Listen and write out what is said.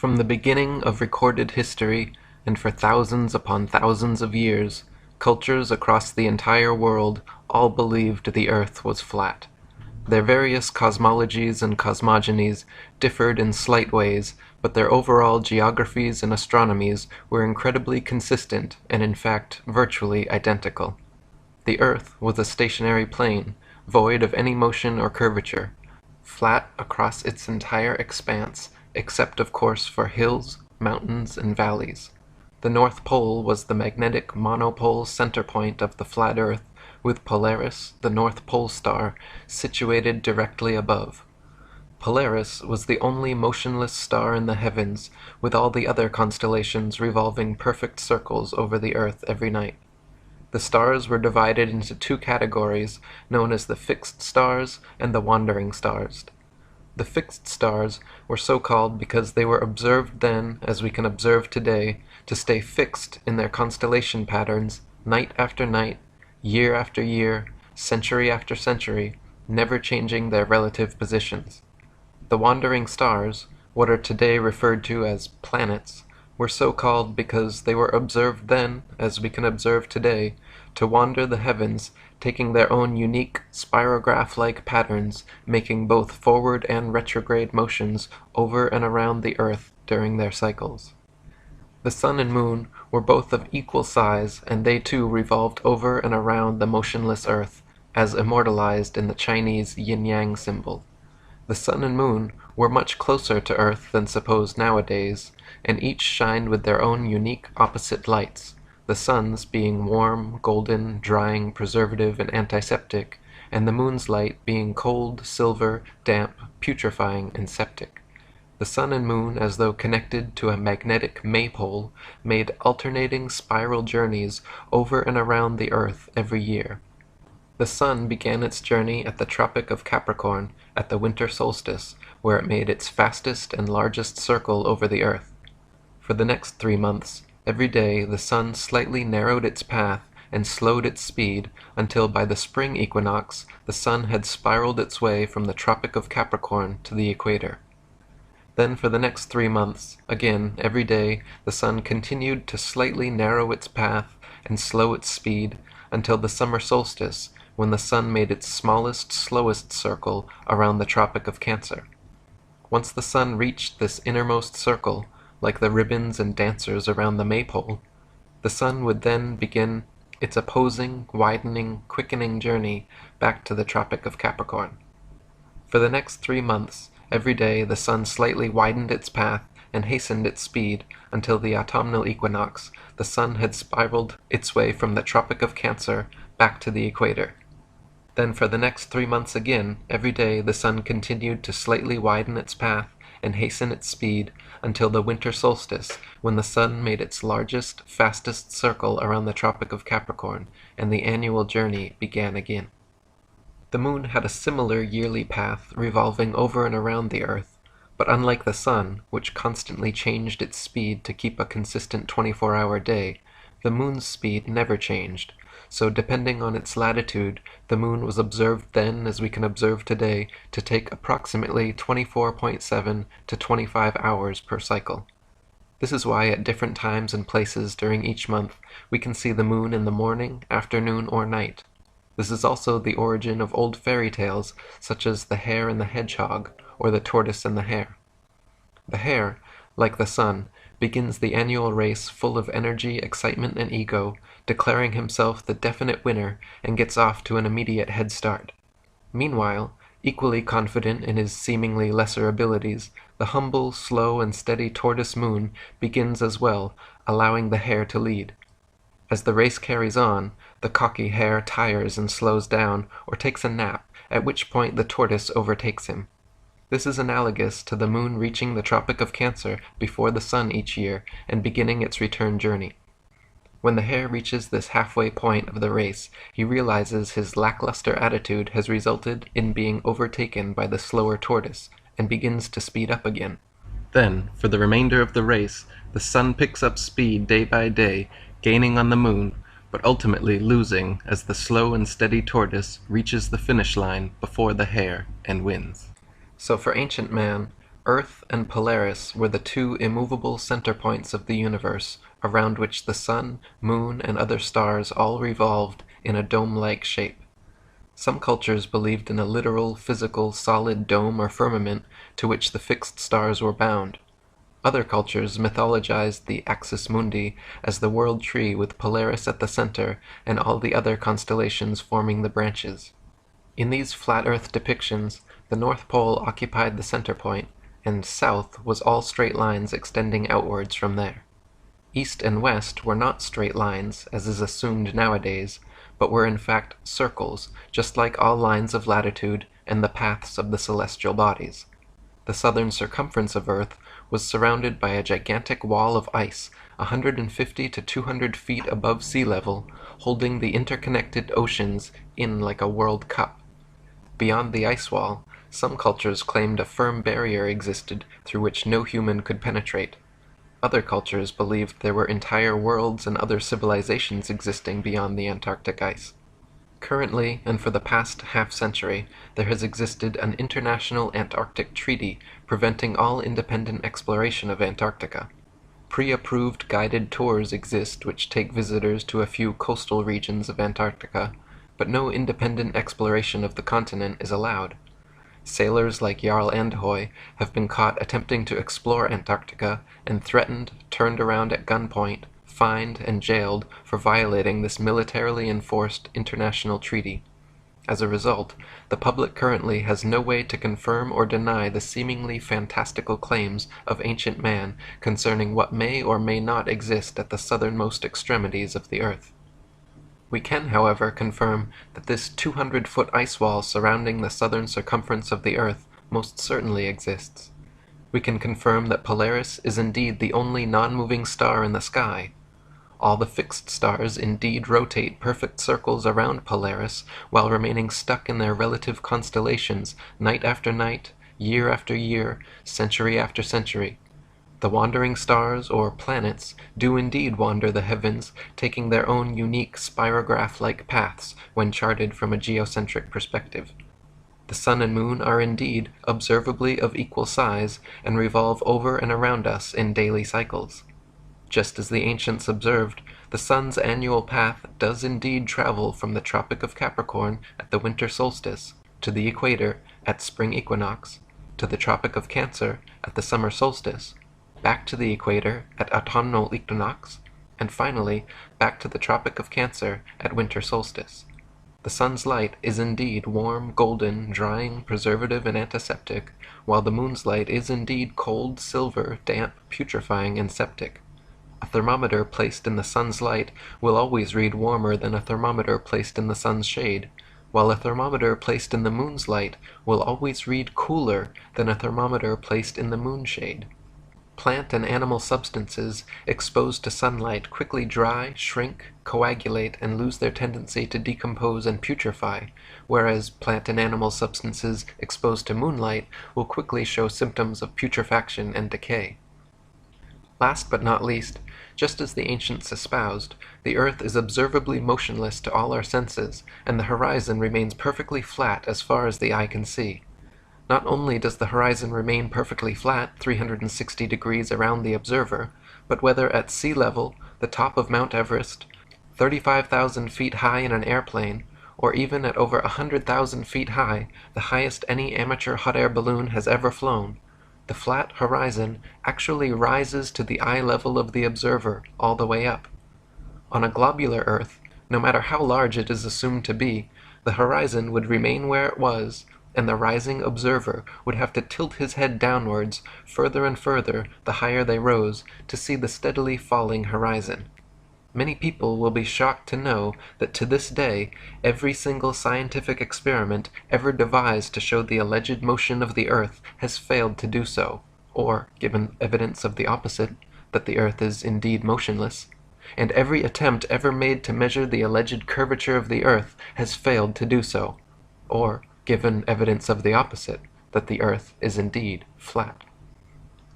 From the beginning of recorded history, and for thousands upon thousands of years, cultures across the entire world all believed the earth was flat. Their various cosmologies and cosmogonies differed in slight ways, but their overall geographies and astronomies were incredibly consistent and in fact virtually identical. The earth was a stationary plane, void of any motion or curvature, flat across its entire expanse, except of course for hills, mountains, and valleys. The North Pole was the magnetic monopole center point of the flat Earth, with Polaris, the North Pole star, situated directly above. Polaris was the only motionless star in the heavens, with all the other constellations revolving perfect circles over the Earth every night. The stars were divided into two categories, known as the fixed stars and the wandering stars. The fixed stars were so called because they were observed then, as we can observe today, to stay fixed in their constellation patterns, night after night, year after year, century after century, never changing their relative positions. The wandering stars, what are today referred to as planets, were so called because they were observed then, as we can observe today, to wander the heavens, taking their own unique spirograph-like patterns, making both forward and retrograde motions over and around the Earth during their cycles. The sun and moon were both of equal size, and they too revolved over and around the motionless Earth, as immortalized in the Chinese yin-yang symbol. The sun and moon were much closer to Earth than supposed nowadays, and each shined with their own unique opposite lights, the sun's being warm, golden, drying, preservative, and antiseptic, and the moon's light being cold, silver, damp, putrefying, and septic. The sun and moon, as though connected to a magnetic maypole, made alternating spiral journeys over and around the Earth every year. The sun began its journey at the Tropic of Capricorn at the winter solstice, where it made its fastest and largest circle over the Earth. For the next 3 months, every day the sun slightly narrowed its path and slowed its speed until by the spring equinox the sun had spiraled its way from the Tropic of Capricorn to the equator. Then for the next 3 months, again every day, the sun continued to slightly narrow its path and slow its speed until the summer solstice, when the sun made its smallest, slowest circle around the Tropic of Cancer. Once the sun reached this innermost circle, like the ribbons and dancers around the maypole, the sun would then begin its opposing, widening, quickening journey back to the Tropic of Capricorn. For the next 3 months, every day the sun slightly widened its path and hastened its speed until the autumnal equinox, the sun had spiraled its way from the Tropic of Cancer back to the equator. Then for the next 3 months again, every day the sun continued to slightly widen its path and hasten its speed until the winter solstice, when the sun made its largest, fastest circle around the Tropic of Capricorn, and the annual journey began again. The moon had a similar yearly path revolving over and around the Earth, but unlike the sun, which constantly changed its speed to keep a consistent 24-hour day, the moon's speed never changed, so depending on its latitude, the moon was observed then, as we can observe today, to take approximately 24.7 to 25 hours per cycle. This is why at different times and places during each month we can see the moon in the morning, afternoon, or night. This is also the origin of old fairy tales such as The Hare and the Hedgehog, or The Tortoise and the Hare. The hare, like the sun, begins the annual race full of energy, excitement, and ego, declaring himself the definite winner, and gets off to an immediate head start. Meanwhile, equally confident in his seemingly lesser abilities, the humble, slow, and steady tortoise moon begins as well, allowing the hare to lead. As the race carries on, the cocky hare tires and slows down, or takes a nap, at which point the tortoise overtakes him. This is analogous to the moon reaching the Tropic of Cancer before the sun each year and beginning its return journey. When the hare reaches this halfway point of the race, he realizes his lackluster attitude has resulted in being overtaken by the slower tortoise, and begins to speed up again. Then, for the remainder of the race, the sun picks up speed day by day, gaining on the moon, but ultimately losing as the slow and steady tortoise reaches the finish line before the hare and wins. So for ancient man, Earth and Polaris were the two immovable center points of the universe, around which the sun, moon, and other stars all revolved in a dome-like shape. Some cultures believed in a literal, physical, solid dome or firmament to which the fixed stars were bound. Other cultures mythologized the axis mundi as the world tree with Polaris at the center and all the other constellations forming the branches. In these flat Earth depictions, the North Pole occupied the center point, and south was all straight lines extending outwards from there. East and west were not straight lines, as is assumed nowadays, but were in fact circles, just like all lines of latitude and the paths of the celestial bodies. The southern circumference of Earth was surrounded by a gigantic wall of ice 150 to 200 feet above sea level, holding the interconnected oceans in like a World Cup. Beyond the ice wall, some cultures claimed a firm barrier existed through which no human could penetrate. Other cultures believed there were entire worlds and other civilizations existing beyond the Antarctic ice. Currently, and for the past half-century, there has existed an international Antarctic treaty preventing all independent exploration of Antarctica. Pre-approved guided tours exist which take visitors to a few coastal regions of Antarctica, but no independent exploration of the continent is allowed. Sailors like Jarl Andhoy have been caught attempting to explore Antarctica and threatened, turned around at gunpoint, fined, and jailed for violating this militarily enforced international treaty. As a result, the public currently has no way to confirm or deny the seemingly fantastical claims of ancient man concerning what may or may not exist at the southernmost extremities of the Earth. We can, however, confirm that this 200-foot ice wall surrounding the southern circumference of the Earth most certainly exists. We can confirm that Polaris is indeed the only non-moving star in the sky. All the fixed stars indeed rotate perfect circles around Polaris while remaining stuck in their relative constellations night after night, year after year, century after century. The wandering stars, or planets, do indeed wander the heavens, taking their own unique spirograph-like paths when charted from a geocentric perspective. The sun and moon are indeed observably of equal size and revolve over and around us in daily cycles. Just as the ancients observed, the sun's annual path does indeed travel from the Tropic of Capricorn at the winter solstice, to the equator at spring equinox, to the Tropic of Cancer at the summer solstice, back to the equator at autumnal equinox, and finally back to the Tropic of Cancer at winter solstice. The sun's light is indeed warm, golden, drying, preservative, and antiseptic, while the moon's light is indeed cold, silver, damp, putrefying, and septic. A thermometer placed in the sun's light will always read warmer than a thermometer placed in the sun's shade, while a thermometer placed in the moon's light will always read cooler than a thermometer placed in the moon's shade. Plant and animal substances exposed to sunlight quickly dry, shrink, coagulate, and lose their tendency to decompose and putrefy, whereas plant and animal substances exposed to moonlight will quickly show symptoms of putrefaction and decay. Last but not least, just as the ancients espoused, the Earth is observably motionless to all our senses, and the horizon remains perfectly flat as far as the eye can see. Not only does the horizon remain perfectly flat 360 degrees around the observer, but whether at sea level, the top of Mount Everest, 35,000 feet high in an airplane, or even at over 100,000 feet high, the highest any amateur hot air balloon has ever flown, the flat horizon actually rises to the eye level of the observer all the way up. On a globular Earth, no matter how large it is assumed to be, the horizon would remain where it was, and the rising observer would have to tilt his head downwards further and further the higher they rose to see the steadily falling horizon. Many people will be shocked to know that to this day every single scientific experiment ever devised to show the alleged motion of the Earth has failed to do so, or, given evidence of the opposite, that the Earth is indeed motionless, and every attempt ever made to measure the alleged curvature of the Earth has failed to do so, or, given evidence of the opposite, that the Earth is indeed flat.